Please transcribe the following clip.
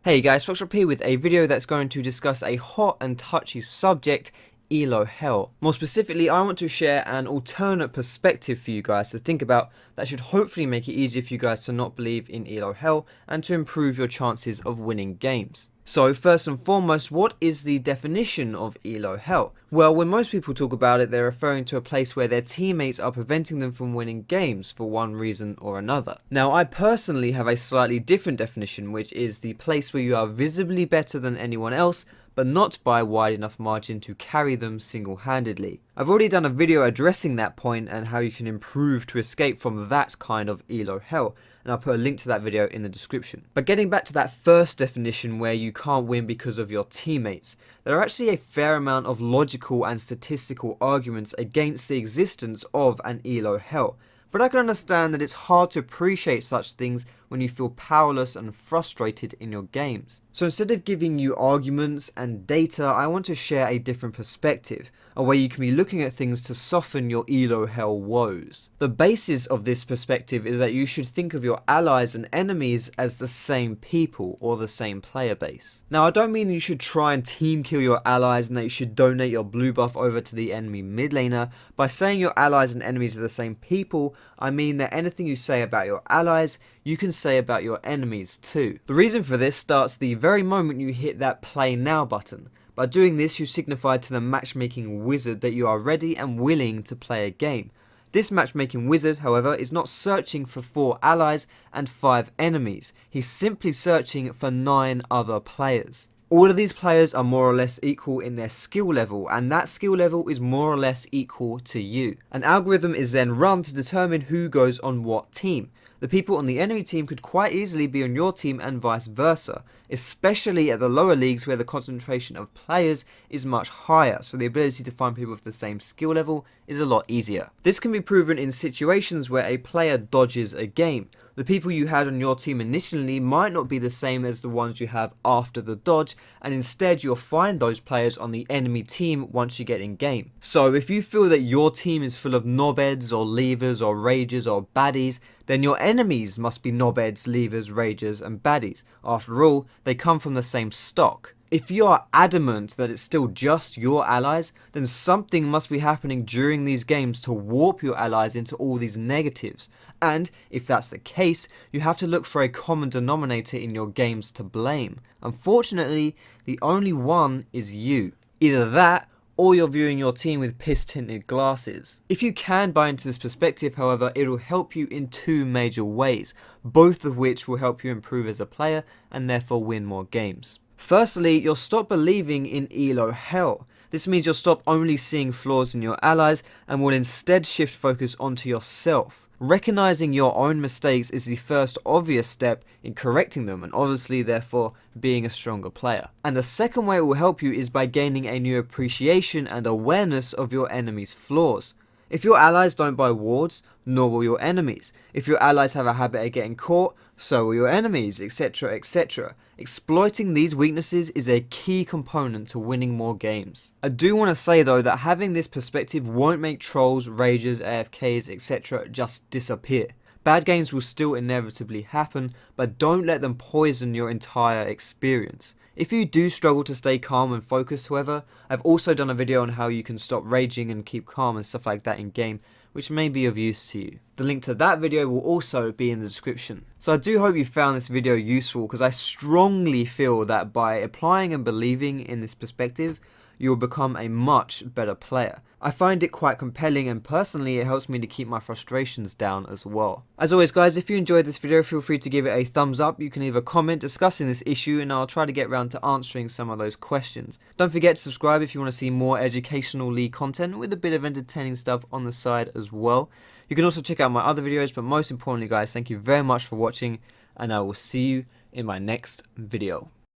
Hey guys, Foxtrot here with a video that's going to discuss a hot and touchy subject, Elo Hell. More specifically, I want to share an alternate perspective for you guys to think about that should hopefully make it easier for you guys to not believe in Elo Hell and to improve your chances of winning games. So first and foremost, what is the definition of Elo Hell? Well, when most people talk about it, they're referring to a place where their teammates are preventing them from winning games for one reason or another. Now, I personally have a slightly different definition, which is the place where you are visibly better than anyone else, but not by a wide enough margin to carry them single-handedly. I've already done a video addressing that point and how you can improve to escape from that kind of Elo Hell, and I'll put a link to that video in the description. But getting back to that first definition where you can't win because of your teammates, there are actually a fair amount of logical and statistical arguments against the existence of an Elo Hell. But I can understand that it's hard to appreciate such things when you feel powerless and frustrated in your games. So instead of giving you arguments and data, I want to share a different perspective, a way you can be looking at things to soften your Elo Hell woes. The basis of this perspective is that you should think of your allies and enemies as the same people or the same player base. Now, I don't mean you should try and team kill your allies and that you should donate your blue buff over to the enemy mid laner. By saying your allies and enemies are the same people, I mean that anything you say about your allies, you can say about your enemies too. The reason for this starts the very moment you hit that play now button. By doing this, you signify to the matchmaking wizard that you are ready and willing to play a game. This matchmaking wizard, however, is not searching for 4 allies and 5 enemies. He's simply searching for 9 other players. All of these players are more or less equal in their skill level, and that skill level is more or less equal to you. An algorithm is then run to determine who goes on what team. The people on the enemy team could quite easily be on your team and vice versa, especially at the lower leagues where the concentration of players is much higher, so the ability to find people with the same skill level is a lot easier. This can be proven in situations where a player dodges a game. The people you had on your team initially might not be the same as the ones you have after the dodge, and instead you'll find those players on the enemy team once you get in game. So if you feel that your team is full of knobheads or leavers or ragers or baddies, then your enemies must be knobheads, leavers, ragers and baddies. After all, they come from the same stock. If you are adamant that it's still just your allies, then something must be happening during these games to warp your allies into all these negatives. And if that's the case, you have to look for a common denominator in your games to blame. Unfortunately, the only one is you. Either that, or you're viewing your team with piss-tinted glasses. If you can buy into this perspective, however, it'll help you in 2 major ways, both of which will help you improve as a player and therefore win more games. Firstly, you'll stop believing in Elo Hell. This means you'll stop only seeing flaws in your allies and will instead shift focus onto yourself. Recognizing your own mistakes is the first obvious step in correcting them and obviously therefore being a stronger player. And the second way it will help you is by gaining a new appreciation and awareness of your enemy's flaws. If your allies don't buy wards, nor will your enemies. If your allies have a habit of getting caught, so will your enemies, etc, etc. Exploiting these weaknesses is a key component to winning more games. I do want to say though that having this perspective won't make trolls, ragers, AFKs, etc. just disappear. Bad games will still inevitably happen, but don't let them poison your entire experience. If you do struggle to stay calm and focused, however, I've also done a video on how you can stop raging and keep calm and stuff like that in game, which may be of use to you. The link to that video will also be in the description. So I do hope you found this video useful, because I strongly feel that by applying and believing in this perspective, you'll become a much better player. I find it quite compelling, and personally it helps me to keep my frustrations down as well. As always guys, if you enjoyed this video, feel free to give it a thumbs up. You can leave a comment discussing this issue and I'll try to get around to answering some of those questions. Don't forget to subscribe if you want to see more educational league content with a bit of entertaining stuff on the side as well. You can also check out my other videos, but most importantly guys, thank you very much for watching and I will see you in my next video.